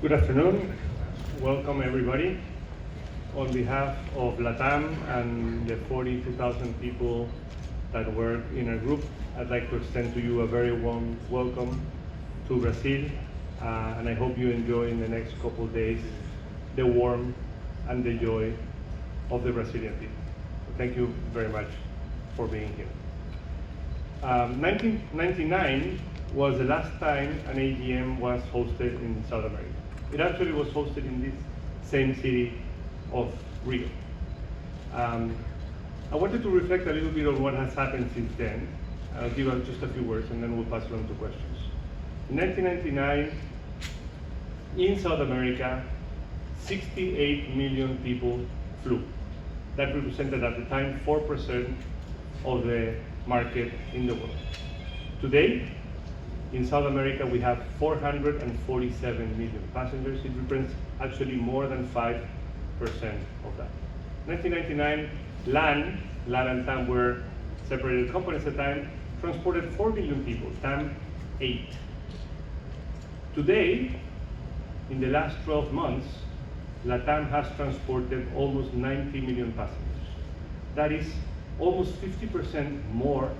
Good afternoon. Welcome everybody. On behalf of LATAM and the 42,000 people that work in our group, I'd like to extend to you a very warm welcome to Brazil, and I hope you enjoy in the next couple of days the warmth and the joy of the Brazilian people. Thank you very much for being here. 1999 was the last time an AGM was hosted in South America. It actually was hosted in this same city of Rio. I wanted to reflect a little bit on what has happened since then. I'll give just a few words and then we'll pass it on to questions. In 1999, in South America, 68 million people flew. That represented at the time 4% of the market in the world. Today, in South America, we have 447 million passengers. It represents actually more than 5% of that. 1999, LATAM were separated companies at the time, transported 4 million people, TAM 8. Today, in the last 12 months, LATAM has transported almost 90 million passengers. That is almost 50% more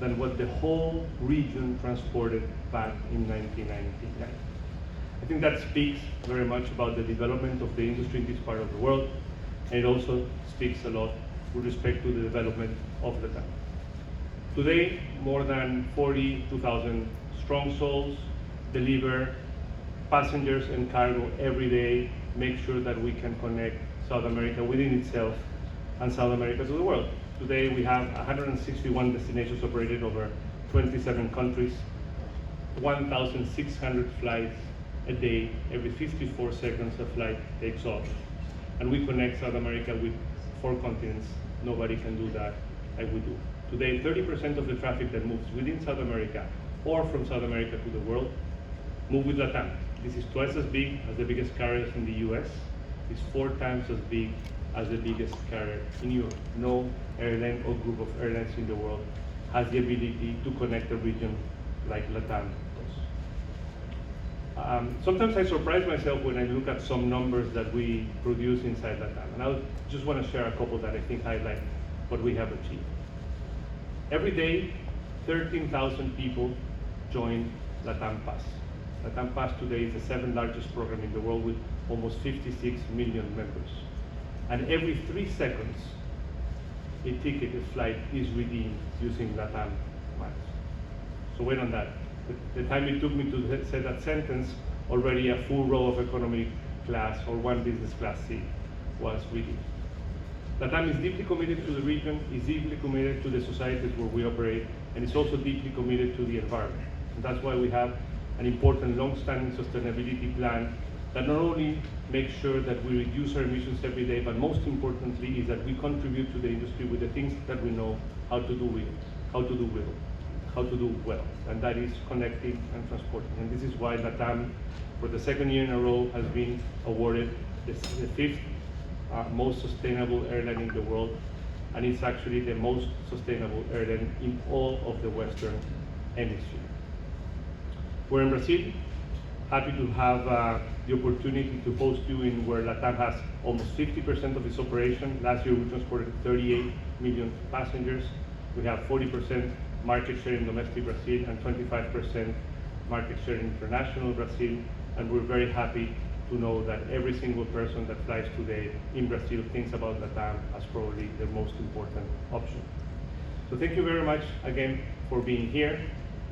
than what the whole region transported back in 1999. I think that speaks very much about the development of the industry in this part of the world, and it also speaks a lot with respect to the development of the town. Today, more than 42,000 strong souls deliver passengers and cargo every day, make sure that we can connect South America within itself and South America to the world. Today we have 161 destinations operated over 27 countries, 1,600 flights a day. Every 54 seconds a flight takes off. And we connect South America with 4 continents. Nobody can do that like we do. Today, 30% of the traffic that moves within South America or from South America to the world move with LATAM. This is twice as big as the biggest carriers in the US. It's 4 times as big as the biggest carrier in Europe. No airline or group of airlines in the world has the ability to connect a region like LATAM does. Sometimes I surprise myself when I look at some numbers that we produce inside LATAM, and I just want to share a couple that I think highlight what we have achieved. Every day, 13,000 people join LATAM Pass. LATAM Pass today is the 7th largest program in the world with almost 56 million members. And every 3 seconds, a ticket, a flight is redeemed using LATAM miles. So wait on that. The time it took me to say that sentence, already a full row of economy class or 1 business class seat was redeemed. LATAM is deeply committed to the region, is deeply committed to the societies where we operate, and is also deeply committed to the environment. And that's why we have an important long-standing sustainability plan that not only makes sure that we reduce our emissions every day, but most importantly is that we contribute to the industry with the things that we know how to do well, and that is connecting and transporting. And this is why LATAM, for the 2nd year in a row, has been awarded the 5th most sustainable airline in the world, and it's actually the most sustainable airline in all of the Western Hemisphere. We're in Brazil. Happy to have the opportunity to host you in where LATAM has almost 50% of its operation. Last year we transported 38 million passengers. We have 40% market share in domestic Brazil and 25% market share in international Brazil. And we're very happy to know that every single person that flies today in Brazil thinks about LATAM as probably the most important option. So thank you very much again for being here.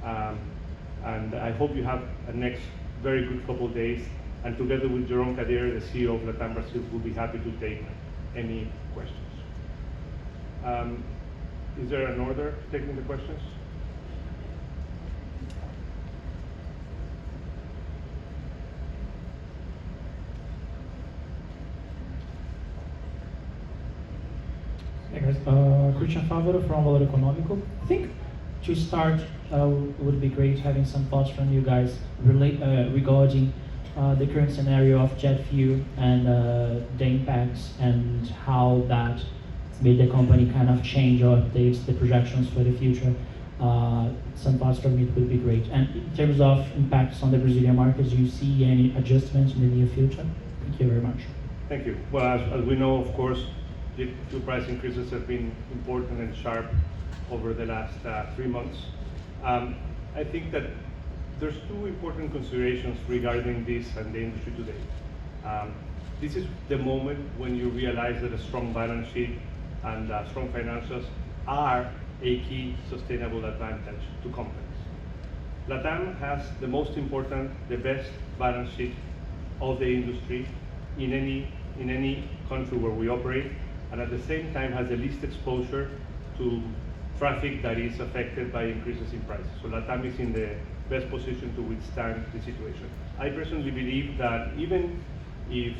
And I hope you have a next very good couple of days. And together with Jerome Cadeira, the CEO of LATAM Brazil, we'll be happy to take any questions. Is there an order taking the questions? Hey guys, Christian Favaro from Valor Econômico. I think to start, it would be great having some thoughts from you guys regarding the current scenario of jet fuel and the impacts and how that made the company kind of change or updates the projections for the future. Some thoughts from it would be great. And in terms of impacts on the Brazilian market, do you see any adjustments in the near future? Thank you very much. Thank you. Well, as we know, of course, the fuel price increases have been important and sharp over the last 3 months. I think that there's two important considerations regarding this and the industry today. This is the moment when you realize that a strong balance sheet and strong financials are a key sustainable advantage to companies. LATAM has the most important, the best balance sheet of the industry in any country where we operate, and at the same time has the least exposure to traffic that is affected by increases in prices. So LATAM is in the best position to withstand the situation. I personally believe that even if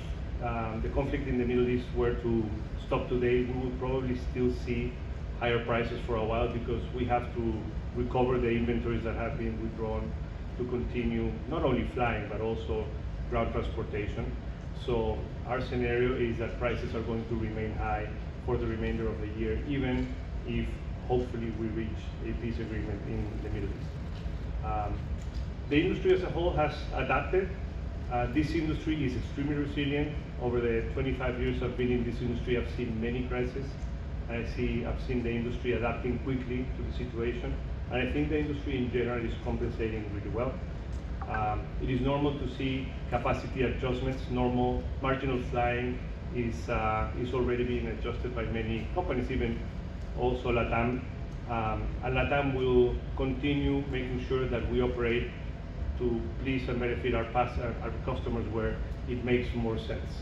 the conflict in the Middle East were to stop today, we will probably still see higher prices for a while, because we have to recover the inventories that have been withdrawn to continue not only flying but also ground transportation. So our scenario is that prices are going to remain high for the remainder of the year, even if hopefully we reach a peace agreement in the Middle East. The industry as a whole has adapted. This industry is extremely resilient. Over the 25 years I've been in this industry, I've seen many crises. I've seen the industry adapting quickly to the situation, and I think the industry in general is compensating really well. It is normal to see capacity adjustments. Normal marginal flying is already being adjusted by many companies, even also LATAM. And LATAM will continue making sure that we operate to please and benefit our customers where it makes more sense.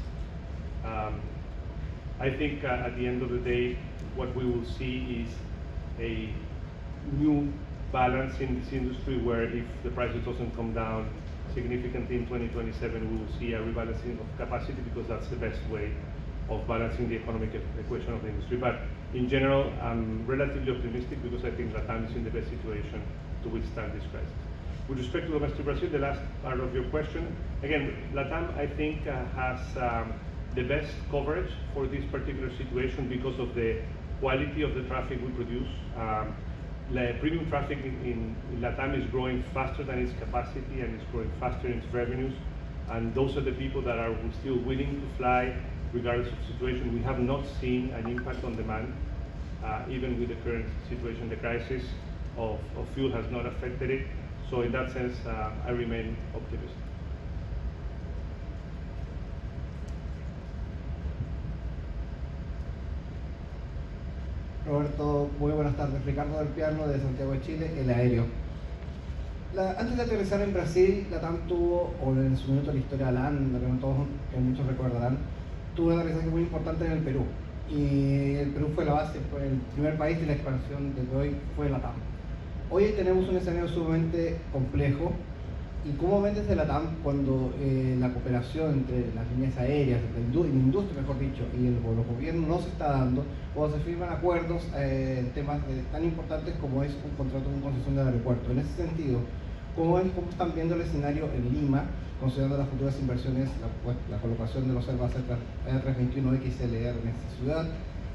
I think at the end of the day, what we will see is a new balance in this industry, where if the prices doesn't come down significantly in 2027, we will see a rebalancing of capacity, because that's the best way of balancing the economic equation of the industry. But in general, I'm relatively optimistic, because I think LATAM is in the best situation to withstand this crisis. With respect to domestic Brazil, the last part of your question, again, LATAM, I think, has the best coverage for this particular situation because of the quality of the traffic we produce. The premium traffic in LATAM is growing faster than its capacity, and it's growing faster in its revenues. And those are the people that are still willing to fly regardless of the situation. We have not seen an impact on demand, even with the current situation. The crisis of fuel has not affected it. So in that sense, I remain optimistic. Roberto, muy buenas tardes. Ricardo del Piano, de Santiago de Chile, el aéreo. Antes de aterrizar en Brasil, LATAM tuvo, o en su minuto la historia de LAN, lo que no todos, que muchos recordarán, tuvo un aterrizaje muy importante en el Perú. Y el Perú fue la base, fue el primer país de la expansión de hoy fue LATAM. Hoy tenemos un escenario sumamente complejo. ¿Y cómo ven desde LATAM cuando la cooperación entre las líneas aéreas, la industria mejor dicho, y los gobiernos no se está dando, o se firman acuerdos en temas tan importantes como es un contrato con concesión del aeropuerto? En ese sentido, ¿cómo están viendo el escenario en Lima, considerando las futuras inversiones, la colocación de los Airbus A321XLR en esta ciudad,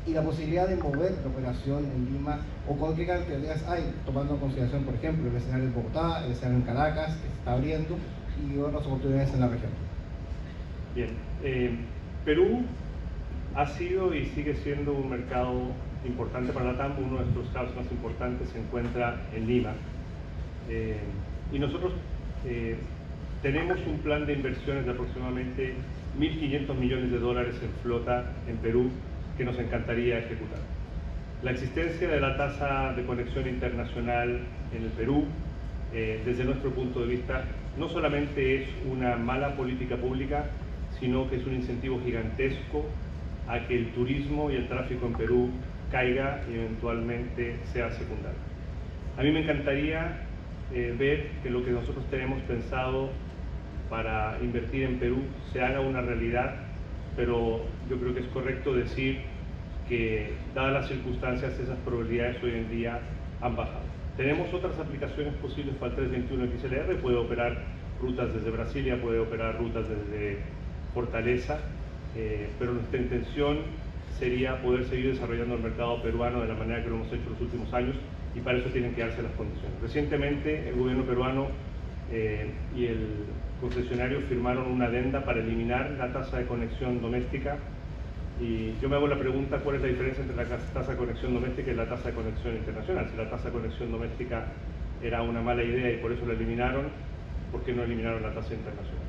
y la posibilidad de mover la operación en Lima, o con qué características hay, tomando en consideración, por ejemplo, el escenario en Bogotá, el escenario en Caracas, que se está abriendo, y otras oportunidades en la región? Bien, Perú ha sido y sigue siendo un mercado importante para LATAM. Uno de nuestros hubs más importantes se encuentra en Lima. Y nosotros tenemos un plan de inversiones de aproximadamente $1.500 millones en flota en Perú, que nos encantaría ejecutar. La existencia de la tasa de conexión internacional en el Perú, desde nuestro punto de vista, no solamente es una mala política pública, sino que es un incentivo gigantesco a que el turismo y el tráfico en Perú caiga y eventualmente sea secundario. A mí me encantaría ver que lo que nosotros tenemos pensado para invertir en Perú se haga una realidad, pero yo creo que es correcto decir que, dadas las circunstancias, esas probabilidades hoy en día han bajado. Tenemos otras aplicaciones posibles para el 321XLR, puede operar rutas desde Brasilia, puede operar rutas desde Fortaleza, pero nuestra intención sería poder seguir desarrollando el mercado peruano de la manera que lo hemos hecho en los últimos años, y para eso tienen que darse las condiciones. Recientemente el gobierno peruano y el concesionario firmaron una adenda para eliminar la tasa de conexión doméstica, y yo me hago la pregunta cuál es la diferencia entre la tasa de conexión doméstica y la tasa de conexión internacional. Si la tasa de conexión doméstica era una mala idea y por eso la eliminaron, ¿por qué no eliminaron la tasa internacional?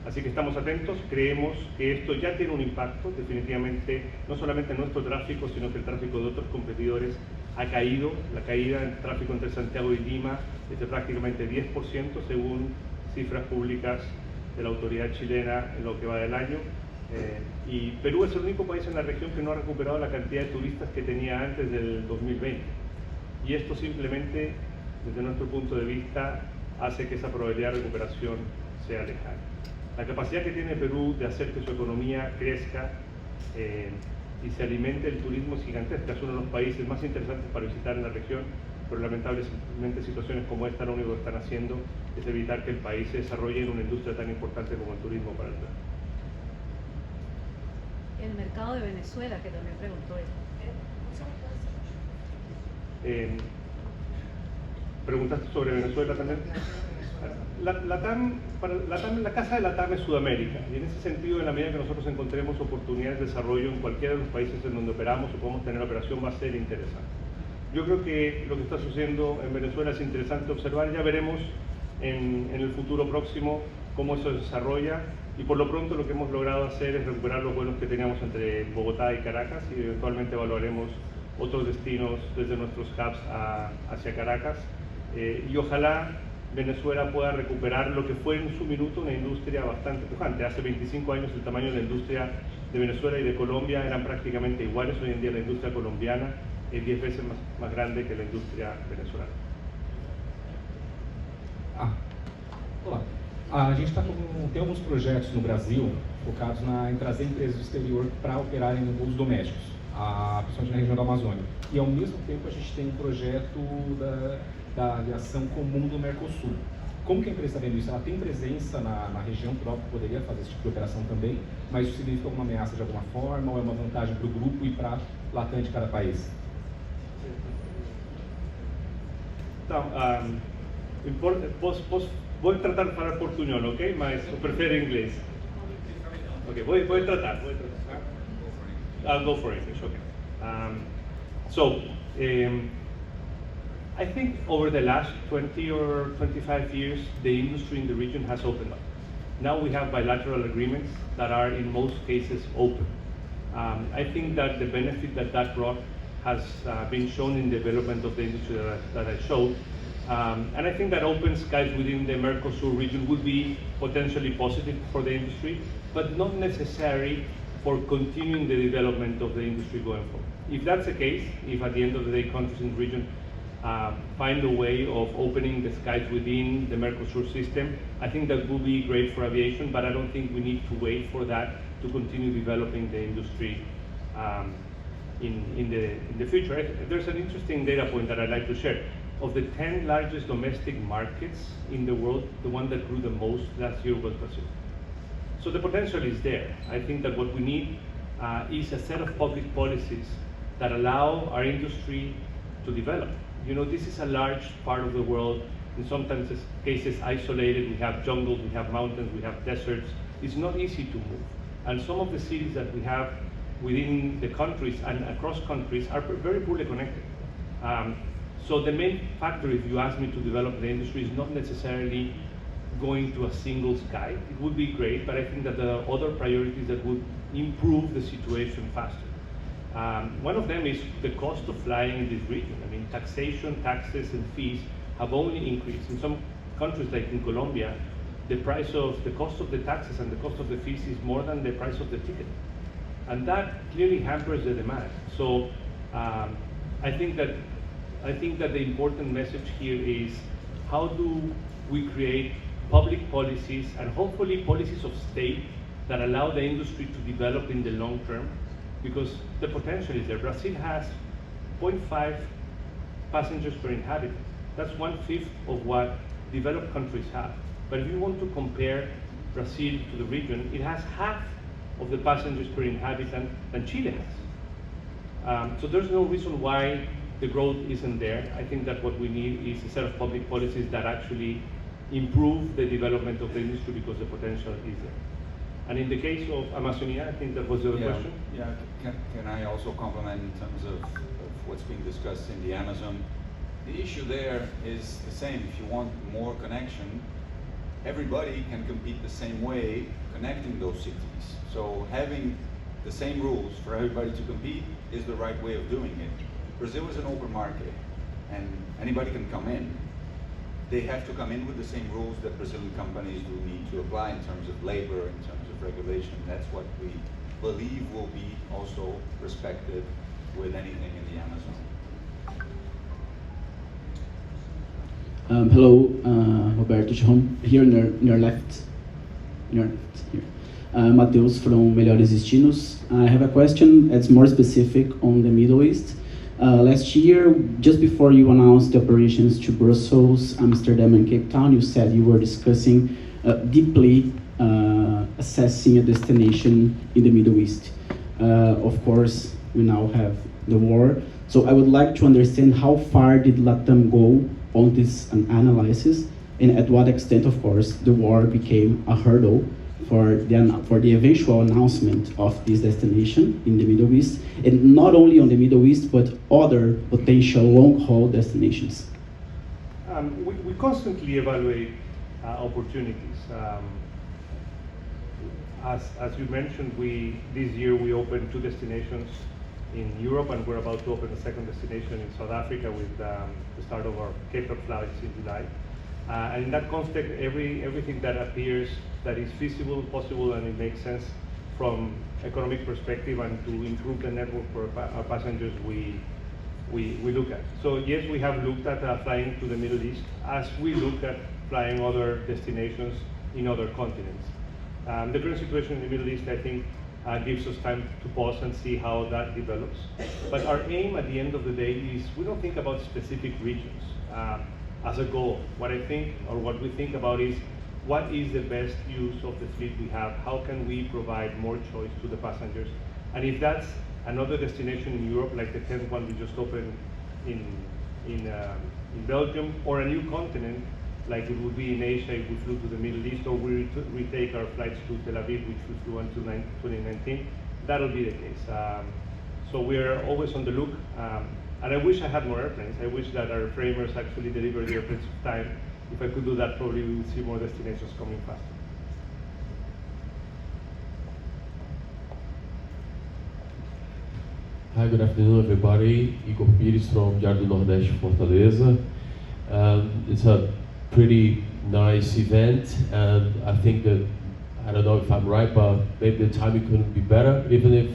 Así que estamos atentos, creemos que esto ya tiene un impacto definitivamente, no solamente en nuestro tráfico, sino que el tráfico de otros competidores ha caído. La caída en tráfico entre Santiago y Lima es de prácticamente 10% según cifras públicas de la autoridad chilena en lo que va del año. Y Perú es el único país en la región que no ha recuperado la cantidad de turistas que tenía antes del 2020. Y esto simplemente, desde nuestro punto de vista, hace que esa probabilidad de recuperación sea lejana. La capacidad que tiene Perú de hacer que su economía crezca y se alimente el turismo es gigantesca. Es uno de los países más interesantes para visitar en la región, pero lamentablemente situaciones como esta lo único que están haciendo es evitar que el país se desarrolle en una industria tan importante como el turismo para el país. El mercado de Venezuela, que también preguntó él. ¿Preguntaste sobre Venezuela también? La casa de LATAM es Sudamérica, y en ese sentido, en la medida que nosotros encontremos oportunidades de desarrollo en cualquiera de los países en donde operamos o podemos tener operación, va a ser interesante. Yo creo que lo que está sucediendo en Venezuela es interesante observar. Ya veremos en el futuro próximo cómo eso se desarrolla, y por lo pronto lo que hemos logrado hacer es recuperar los vuelos que teníamos entre Bogotá y Caracas, y eventualmente evaluaremos otros destinos desde nuestros hubs hacia Caracas, y ojalá Venezuela pueda recuperar lo que fue en su minuto una industria bastante pujante. Hace 25 años el tamaño de la industria de Venezuela y de Colombia eran prácticamente iguales. Hoy en día la industria colombiana es 10 veces más grande que la industria venezolana. Olá. A gente tem alguns projetos no Brasil focados em trazer empresas do exterior para operarem em voos domésticos, principalmente na região da Amazônia. E ao mesmo tempo a gente tem um projeto da aviação comum do Mercosul. Como que a empresa está vendo isso? Ela tem presença na região própria, poderia fazer esse tipo de operação também, mas isso significa alguma ameaça de alguma forma, ou é uma vantagem para o grupo e para a LATAM de cada país? Então, voy a tratar de falar portuñol, ¿ok? Mas eu prefiro inglês. Ok, voy a tratar. I'll go for English, okay. I think over the last 20 or 25 years, the industry in the region has opened up. Now we have bilateral agreements that are in most cases open. I think that the benefit that brought has been shown in the development of the industry that I showed. And I think that open skies within the Mercosur region would be potentially positive for the industry, but not necessary for continuing the development of the industry going forward. If that's the case, if at the end of the day countries in the region find a way of opening the skies within the Mercosur system, I think that will be great for aviation, but I don't think we need to wait for that to continue developing the industry in the future. There's an interesting data point that I'd like to share. Of the 10 largest domestic markets in the world, the one that grew the most last year was Brazil. So the potential is there. I think that what we need is a set of public policies that allow our industry to develop. You know, this is a large part of the world, in sometimes cases isolated. We have jungles, we have mountains, we have deserts. It's not easy to move. And some of the cities that we have within the countries and across countries are very poorly connected. So the main factor, if you ask me, to develop the industry is not necessarily going to a single sky. It would be great, but I think that there are other priorities that would improve the situation faster. One of them is the cost of flying in this region. I mean, taxation, taxes, and fees have only increased. In some countries, like in Colombia, the cost of the taxes and the cost of the fees is more than the price of the ticket. And that clearly hampers the demand. So I think that the important message here is how do we create public policies and hopefully policies of state that allow the industry to develop in the long term, because the potential is there. Brazil has 0.5 passengers per inhabitant. That's 1/5 of what developed countries have. But if you want to compare Brazil to the region, it has half of the passengers per inhabitant than Chile has. So there's no reason why the growth isn't there. I think that what we need is a set of public policies that actually improve the development of the industry because the potential is there. And in the case of Amazonia, I think that was the other question. Yeah, can I also comment in terms of what's being discussed in the Amazon? The issue there is the same. If you want more connection, everybody can compete the same way connecting those cities. So having the same rules for everybody to compete is the right way of doing it. Brazil is an open market and anybody can come in. They have to come in with the same rules that Brazilian companies do need to apply in terms of labor, in terms of regulation. That's what we believe will be also respected with anything in the Amazon. Hello, Roberto here in your left. Here. Mateus from Melhores Destinos. I have a question that's more specific on the Middle East. Last year, just before you announced the operations to Brussels, Amsterdam, and Cape Town, you said you were discussing deeply assessing a destination in the Middle East. Of course, we now have the war. So I would like to understand how far did LATAM go on this analysis, and at what extent, of course, the war became a hurdle for the eventual announcement of this destination in the Middle East, and not only on the Middle East, but other potential long-haul destinations. We constantly evaluate opportunities. As you mentioned, this year we opened 2 destinations in Europe, and we're about to open a second destination in South Africa with the start of our Cape Town flights in July. And in that context, everything that appears that is feasible, possible, and it makes sense from economic perspective and to improve the network for our passengers, we look at. So yes, we have looked at flying to the Middle East as we look at flying other destinations in other continents. The current situation in the Middle East, I think, gives us time to pause and see how that develops. But our aim at the end of the day is we don't think about specific regions as a goal. What I think, or what we think about is what is the best use of the fleet we have? How can we provide more choice to the passengers? And if that's another destination in Europe, like the 10th one we just opened in Belgium, or a new continent, like it would be in Asia if we flew to the Middle East, or we retake our flights to Tel Aviv, which we flew until 2019, that'll be the case. So we're always on the look, and I wish I had more airplanes. I wish that our framers actually deliver the airplanes on time. If I could do that, probably we would see more destinations coming faster. Hi, good afternoon, everybody. Igor Pires from Diário do Nordeste, Fortaleza. It's a pretty nice event, and I think that, I don't know if I'm right, but maybe the timing couldn't be better, even if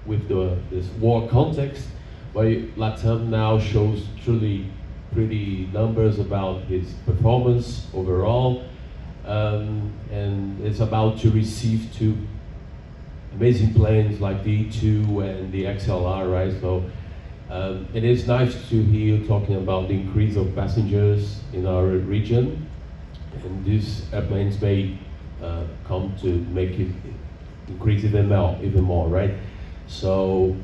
with this war context, but LATAM now shows truly pretty numbers about its performance overall, and it's about to receive 2 amazing planes like the E2 and the XLR, right? So it is nice to hear you talking about the increase of passengers in our region, and these airplanes may come to make it increase even more, right? So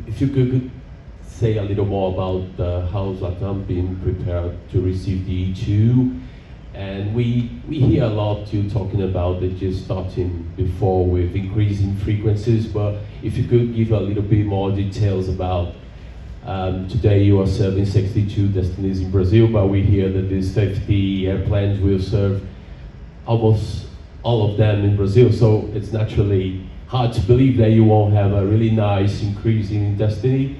if you could say a little more about how LATAM being prepared to receive the E2, and we hear a lot too talking about it just starting before with increasing frequencies, but if you could give a little bit more details about today you are serving 62 destinies in Brazil, but we hear that these 50 airplanes will serve almost all of them in Brazil, so it's naturally hard to believe that you won't have a really nice increase in destiny.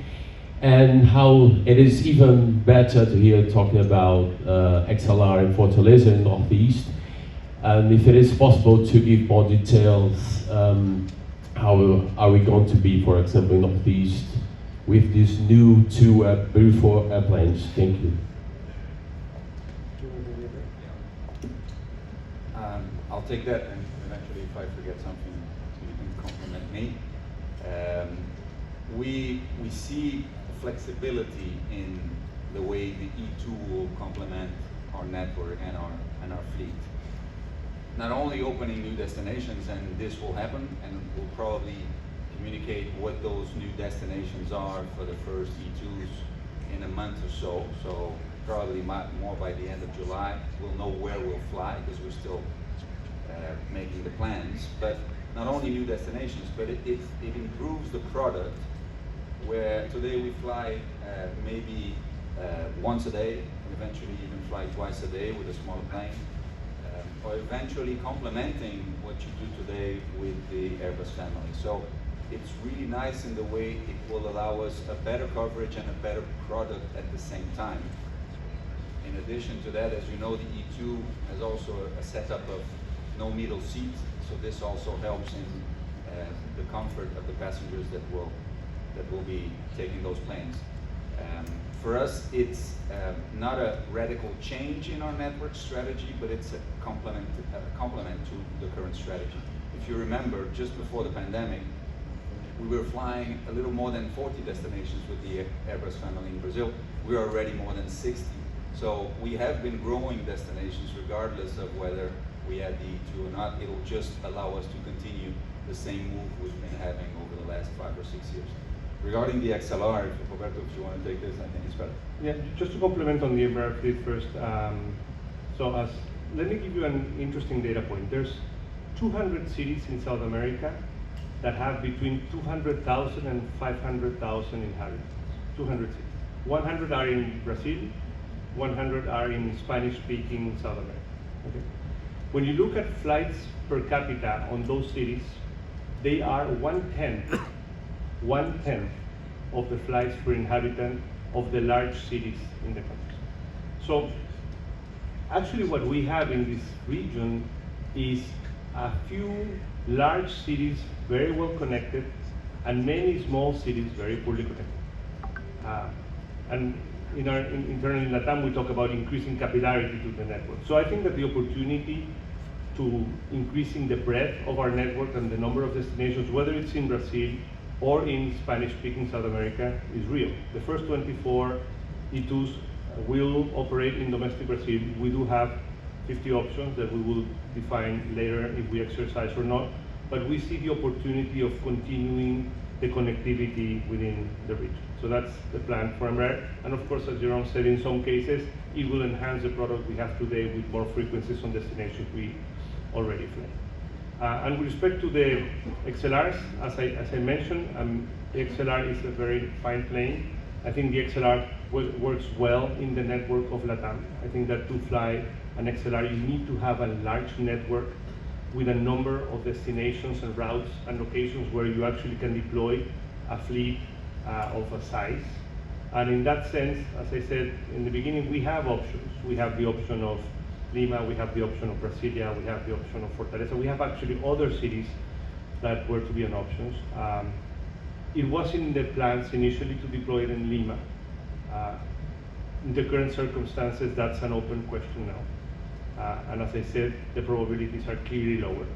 And how it is even better to hear talking about XLR in Fortaleza in Northeast. And if it is possible to give more details, how are we going to be, for example, in Northeast with these new 2 beautiful airplanes? Thank you. I'll take that, and eventually if I forget something, you can compliment me. We see flexibility in the way the E2 will complement our network and our fleet. Not only opening new destinations, and this will happen, and will probably communicate what those new destinations are for the first E2s in a month or so. So probably more by the end of July, we'll know where we'll fly because we're still making the plans. But not only new destinations, but it improves the product, where today we fly maybe once a day, and eventually even fly twice a day with a smaller plane, or eventually complementing what you do today with the Airbus family. So it's really nice in the way it will allow us a better coverage and a better product at the same time. In addition to that, as you know, the E2 has also a setup of no middle seat, so this also helps in the comfort of the passengers that will be taking those planes. For us, it's not a radical change in our network strategy, but it's a complement to the current strategy. If you remember, just before the pandemic, we were flying a little more than 40 destinations with the Airbus family in Brazil. We're already more than 60. So we have been growing destinations regardless of whether we had the E2 or not. It'll just allow us to continue the same move we've been having over the last 5 or 6 years. Regarding the XLR, Roberto, if you want to take this, I think it's better. Yeah, just to complement on the Embraer fleet first. Let me give you an interesting data point. There's 200 cities in South America that have between 200,000 and 500,000 inhabitants. 200 cities. 100 are in Brazil, 100 are in Spanish-speaking South America. Okay? When you look at flights per capita on those cities, they are one-tenth of the flights per inhabitant of the large cities in the country. So actually what we have in this region is a few large cities very well connected and many small cities very poorly connected. And internally in LATAM, we talk about increasing capillarity to the network. So I think that the opportunity to increasing the breadth of our network and the number of destinations, whether it's in Brazil or in Spanish-speaking South America, is real. The first 24 E2s will operate in domestic Brazil. We do have 50 options that we will define later if we exercise or not, but we see the opportunity of continuing the connectivity within the region. So that's the plan for Embraer. And of course, as Jerome said, in some cases, it will enhance the product we have today with more frequencies on destinations we already fly. And with respect to the XLRs, as I mentioned, the XLR is a very fine plane. I think the XLR works well in the network of LATAM. I think that to fly an XLR, you need to have a large network with a number of destinations and routes and locations where you actually can deploy a fleet of a size. And in that sense, as I said in the beginning, we have options. We have the option of Lima, we have the option of Brasilia, we have the option of Fortaleza. We have actually other cities that were to be an options. It was in the plans initially to deploy it in Lima. In the current circumstances, that's an open question now. And as I said, the probabilities are clearly lower.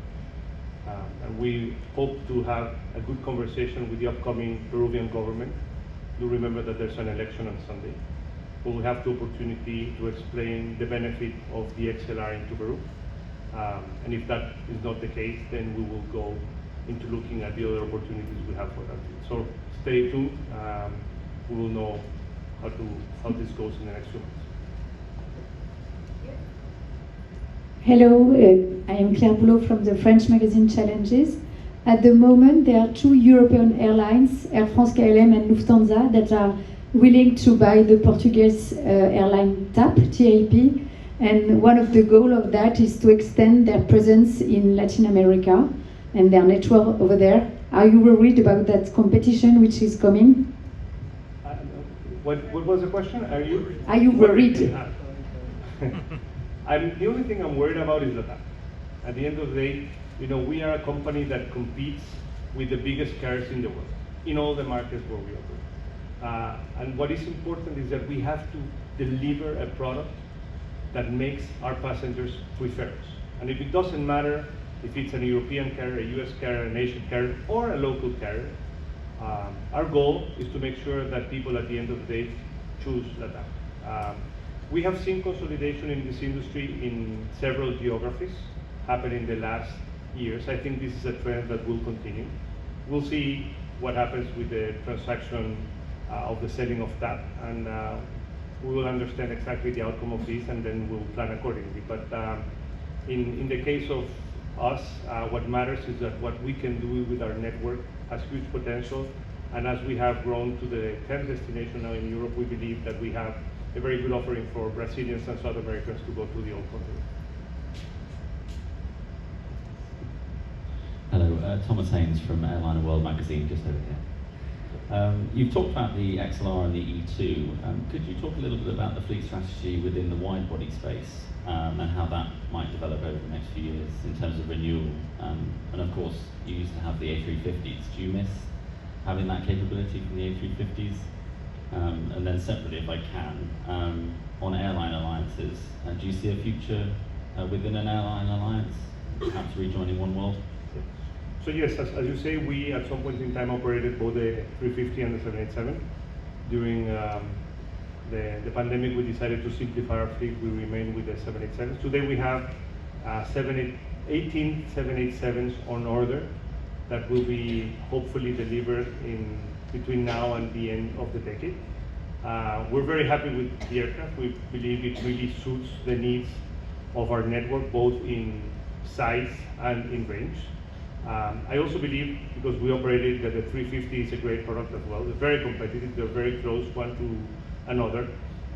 And we hope to have a good conversation with the upcoming Peruvian government. Do remember that there's an election on Sunday. We'll have the opportunity to explain the benefit of the XLR into Peru. And if that is not the case, then we will go into looking at the other opportunities we have for that. So stay tuned. We will know how this goes in the next few months. Hello, I am Claire Boulot from the French magazine Challenges. At the moment, there are 2 European airlines, Air France-KLM and Lufthansa, that are willing to buy the Portuguese airline TAP, and one of the goals of that is to extend their presence in Latin America and their network over there. Are you worried about that competition which is coming? What was the question? Are you worried? The only thing I'm worried about is LATAM. At the end of the day, we are a company that competes with the biggest carriers in the world, in all the markets where we operate. And what is important is that we have to deliver a product that makes our passengers prefer us. And if it doesn't matter if it's a European carrier, a US carrier, an Asian carrier, or a local carrier, our goal is to make sure that people at the end of the day choose LATAM. We have seen consolidation in this industry in several geographies happen in the last years. I think this is a trend that will continue. we'll see what happens with the transaction of the selling of TAP, and we will understand exactly the outcome of this, and then we'll plan accordingly. But in the case of us, what matters is that what we can do with our network has huge potential, and as we have grown to the 10th destination now in Europe, we believe that we have a very good offering for Brazilians and South Americans to go to the old continent. Hello, Thomas Haynes from Airliner World magazine, just over here. You've talked about the XLR and the E2. Could you talk a little bit about the fleet strategy within the wide-body space and how that might develop over the next few years in terms of renewal? And of course, you used to have the A350s. Do you miss having that capability from the A350s? And then separately, if I can, on airline alliances, do you see a future within an airline alliance, perhaps rejoining One World? So yes, as you say, we at some point in time operated both the 350 and the 787. During the pandemic, we decided to simplify our fleet. We remain with the 787s. Today we have 18 787s on order that will be hopefully delivered in between now and the end of the decade. We're very happy with the aircraft. We believe it really suits the needs of our network, both in size and in range. I also believe, because we operated, that the 350 is a great product as well. They're very competitive, they're very close one to another.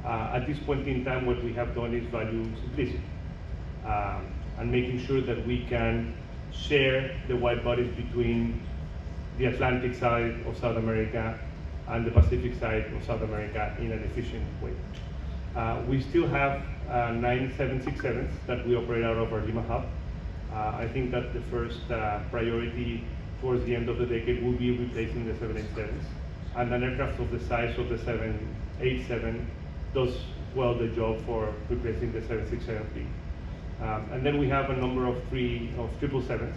At this point in time, what we have done is value simplicity and making sure that we can share the wide bodies between the Atlantic side of South America and the Pacific side of South America in an efficient way. We still have 9 767s that we operate out of our Lima hub. I think that the first priority towards the end of the decade will be replacing the 787s, and an aircraft of the size of the 787 does well the job for replacing the 767 fleet. And then we have a number of 777s,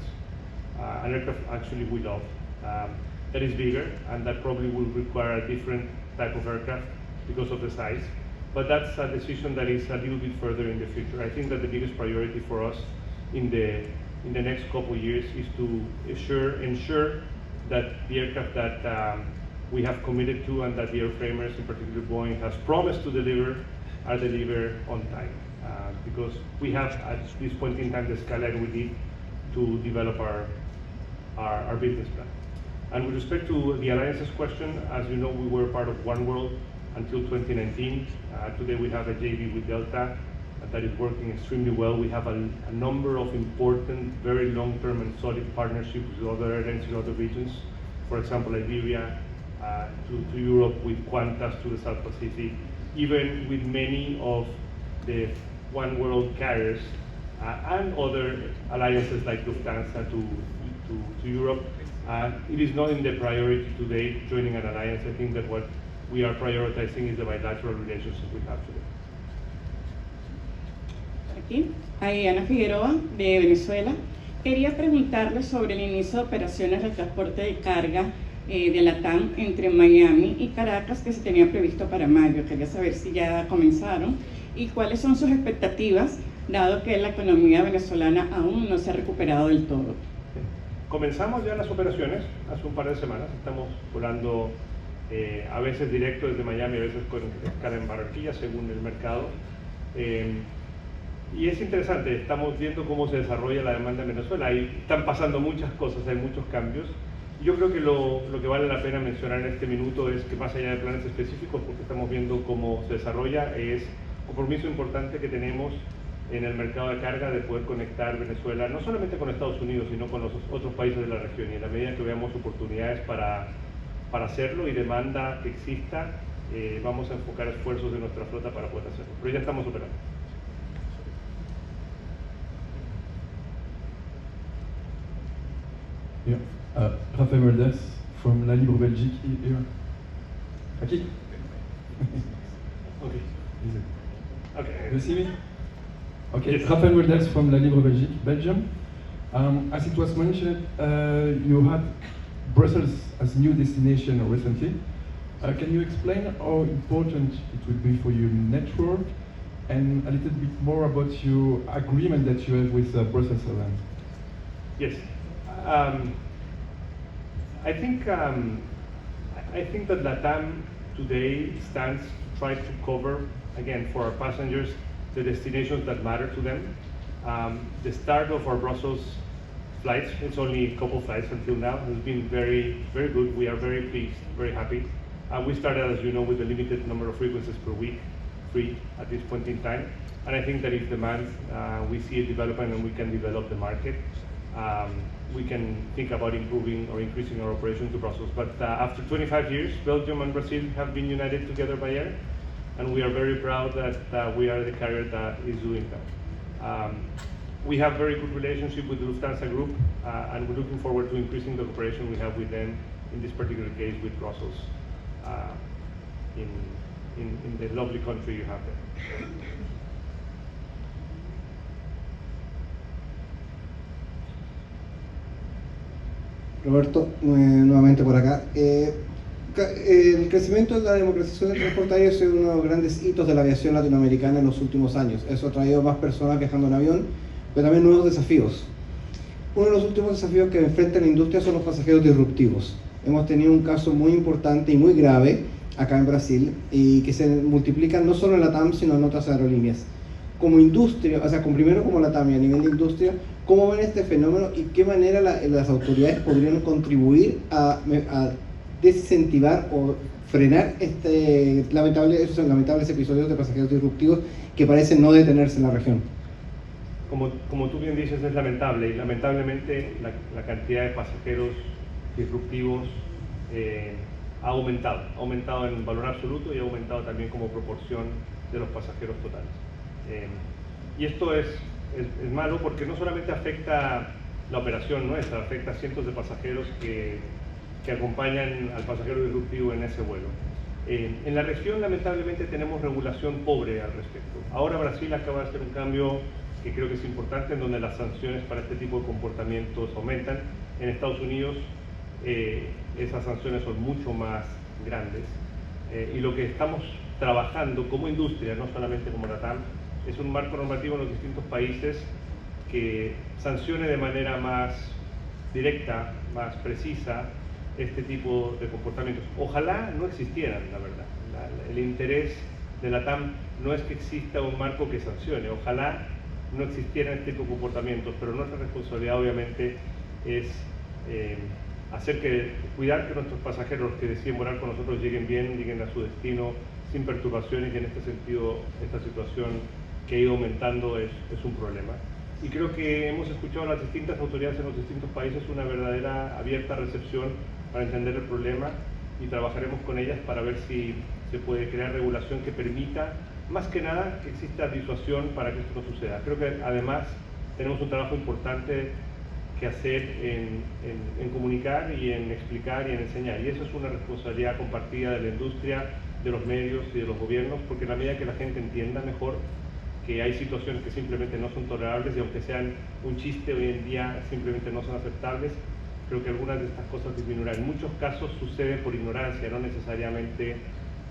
an aircraft actually we love, that is bigger, and that probably will require a different type of aircraft because of the size. But that's a decision that is a little bit further in the future. I think that the biggest priority for us in the next couple of years is to ensure that the aircraft that we have committed to and that the airframers, in particular Boeing, has promised to deliver, are delivered on time. Because we have, at this point in time, the skyline we need to develop our business plan. And with respect to the alliances question, as you know, we were part of One World until 2019. Today we have a JV with Delta that is working extremely well. We have a number of important, very long-term and solid partnerships with other airlines in other regions. For example, Iberia to Europe, with Qantas to the South Pacific, even with many of the One World carriers and other alliances like Lufthansa to Europe. It is not in the priority today joining an alliance. I think that what we are prioritizing is the bilateral relationship we have today. Aquí, hay Ana Figueroa de Venezuela. Quería preguntarle sobre el inicio de operaciones de transporte de carga de LATAM entre Miami y Caracas, que se tenía previsto para mayo. Quería saber si ya comenzaron y cuáles son sus expectativas, dado que la economía venezolana aún no se ha recuperado del todo. Comenzamos ya las operaciones hace un par de semanas. Estamos volando a veces directo desde Miami, a veces con escala en Barranquilla, según el mercado. Y es interesante, estamos viendo cómo se desarrolla la demanda en Venezuela. Ahí están pasando muchas cosas, hay muchos cambios. Y yo creo que lo que vale la pena mencionar en este minuto es que, más allá de planes específicos, porque estamos viendo cómo se desarrolla, es un compromiso importante que tenemos en el mercado de carga de poder conectar Venezuela, no solamente con Estados Unidos, sino con los otros países de la región. Y en la medida que veamos oportunidades para hacerlo y demanda que exista, vamos a enfocar esfuerzos de nuestra flota para poder hacerlo. Pero ya estamos operando. Yeah. Rafael Moldes from La Libre Belgique here. Aquí? Okay. Easy. Okay. You see me? Okay, Yes. Rafael Moldes from La Libre Belgique, Belgium. As it was mentioned, you had Brussels as new destination recently. Can you explain how important it will be for your network and a little bit more about your agreement that you have with Brussels Airlines? Yes. I think that LATAM today stands to try to cover, again, for our passengers, the destinations that matter to them. The start of our Brussels flights, it's only a couple flights until now, has been very, very good. We are very pleased, very happy. We started, as you know, with a limited number of frequencies per week, free at this point in time. And I think that if demand, we see a development and we can develop the market, we can think about improving or increasing our operation to Brussels. But after 25 years, Belgium and Brazil have been united together by air, and we are very proud that we are the carrier that is doing that. We have very good relationship with the Lufthansa Group, and we're looking forward to increasing the cooperation we have with them, in this particular case with Brussels, in the lovely country you have there. Roberto, nuevamente por acá. El crecimiento de la democratización del transporte aéreo ha sido uno de los grandes hitos de la aviación latinoamericana en los últimos años. Eso ha traído más personas viajando en avión, pero también nuevos desafíos. Uno de los últimos desafíos que enfrenta la industria son los pasajeros disruptivos. Hemos tenido un caso muy importante y muy grave acá en Brasil, y que se multiplican no solo en LATAM, sino en otras aerolíneas. Como industria, o sea, primero como LATAM y a nivel de industria, ¿cómo ven este fenómeno y qué manera las autoridades podrían contribuir a desincentivar o frenar esos lamentables episodios de pasajeros disruptivos que parecen no detenerse en la región? Como tú bien dices, es lamentable, y lamentablemente la cantidad de pasajeros disruptivos ha aumentado en valor absoluto y ha aumentado también como proporción de los pasajeros totales. Y esto es malo porque no solamente afecta la operación nuestra, afecta a cientos de pasajeros que acompañan al pasajero disruptivo en ese vuelo. En la región, lamentablemente, tenemos regulación pobre al respecto. Ahora Brasil acaba de hacer un cambio que creo que es importante, en donde las sanciones para este tipo de comportamientos aumentan. En Estados Unidos esas sanciones son mucho más grandes. Y lo que estamos trabajando como industria, no solamente como LATAM, es un marco normativo en los distintos países que sancione de manera más directa, más precisa, este tipo de comportamientos. Ojalá no existieran, la verdad. El interés de LATAM no es que exista un marco que sancione, ojalá no existieran este tipo de comportamientos, pero nuestra responsabilidad obviamente es cuidar que nuestros pasajeros que deciden volar con nosotros lleguen bien, lleguen a su destino sin perturbaciones, y en este sentido esta situación que ha ido aumentando es un problema. Y creo que hemos escuchado a las distintas autoridades en los distintos países una verdadera abierta recepción para entender el problema, y trabajaremos con ellas para ver si se puede crear regulación que permita, más que nada, que exista disuasión para que esto no suceda. Creo que además tenemos un trabajo importante que hacer en comunicar y en explicar y en enseñar, y eso es una responsabilidad compartida de la industria, de los medios y de los gobiernos, porque en la medida que la gente entienda mejor que hay situaciones que simplemente no son tolerables, y aunque sean un chiste hoy en día simplemente no son aceptables, creo que algunas de estas cosas disminuirán. En muchos casos sucede por ignorancia, no necesariamente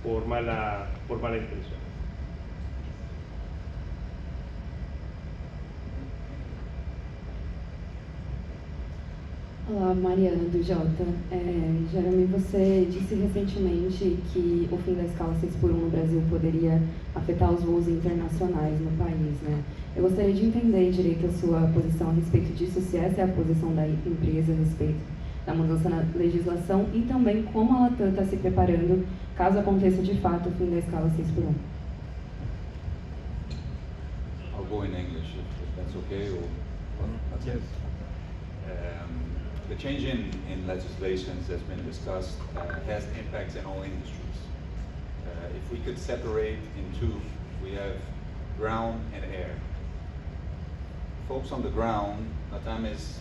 por mala intención. Olá, Mariana do Jota. Jeremy, você disse recentemente que o fim da escala 6x1 no Brasil poderia afetar os voos internacionais no país, né? Eu gostaria de entender direito a sua posição a respeito disso, se essa é a posição da empresa a respeito da mudança na legislação, e também como a LATAM está se preparando caso aconteça de fato o fim da escala 6x1. I'll go in English if that's okay. Yes. The change in legislations that's been discussed has impacts in all industries. If we could separate in two, we have ground and air. Folks on the ground, LATAM is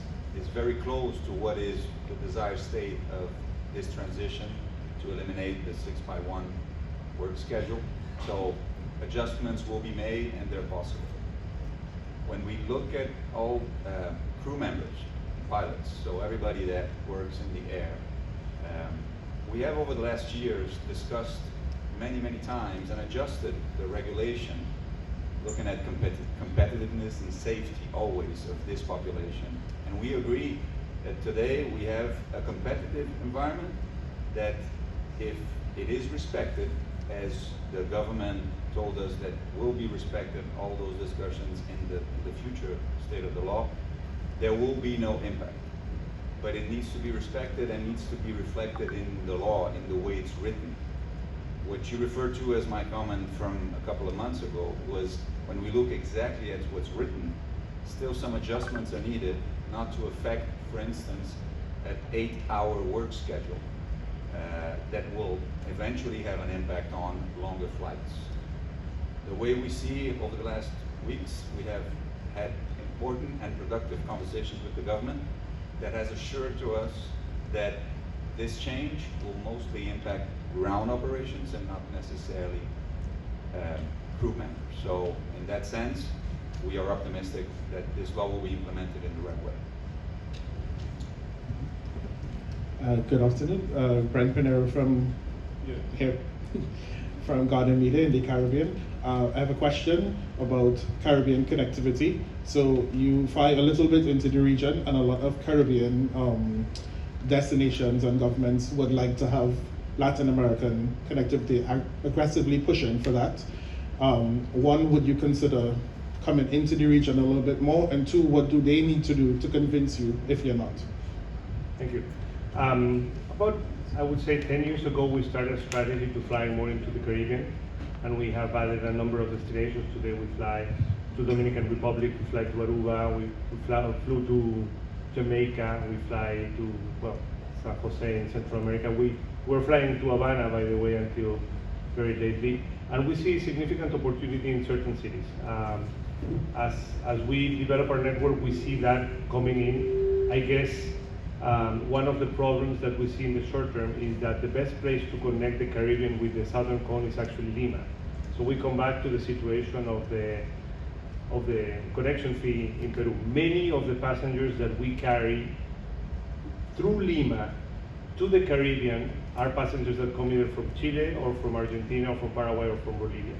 very close to what is the desired state of this transition to eliminate the 6x1 work schedule. So adjustments will be made, and they're possible. When we look at all crew members, pilots, so everybody that works in the air, we have over the last years discussed many times and adjusted the regulation, looking at competitiveness and safety always of this population. And we agree Today we have a competitive environment that, if it is respected, as the government told us that will be respected, all those discussions in the future state of the law, there will be no impact. But it needs to be respected and needs to be reflected in the law, in the way it's written. What you referred to as my comment from a couple of months ago was, when we look exactly at what's written, still some adjustments are needed, not to affect, for instance, an 8-hour work schedule that will eventually have an impact on longer flights. The way we see over the last weeks, we have had important and productive conversations with the government that has assured to us that this change will mostly impact ground operations and not necessarily crew members. So in that sense, we are optimistic that this law will be implemented in the right way. Good afternoon, Brent Pinero from here, from Garden Media in the Caribbean. I have a question about Caribbean connectivity. So you fly a little bit into the region, and a lot of Caribbean destinations and governments would like to have Latin American connectivity, aggressively pushing for that. One, would you consider coming into the region a little bit more? And two, what do they need to do to convince you if you're not? Thank you. About, I would say, 10 years ago, we started a strategy to fly more into the Caribbean, and we have added a number of destinations. Today we fly to Dominican Republic, we fly to Aruba, we flew to Jamaica, we fly to, well, San Jose in Central America. We're flying to Havana, by the way, until very lately, and we see significant opportunity in certain cities. As we develop our network, we see that coming in. I guess one of the problems that we see in the short term is that the best place to connect the Caribbean with the southern cone is actually Lima. So we come back to the situation of the connection fee in Peru. Many of the passengers that we carry through Lima to the Caribbean are passengers that come either from Chile or from Argentina or from Paraguay or from Bolivia.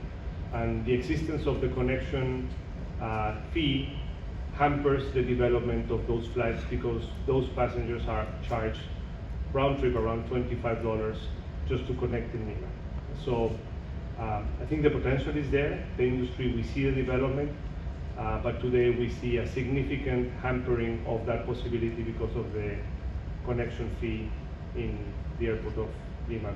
And the existence of the connection fee hampers the development of those flights, because those passengers are charged round trip around $25 just to connect in Lima. So I think the potential is there. The industry, we see the development, but today we see a significant hampering of that possibility because of the connection fee in the airport of Lima.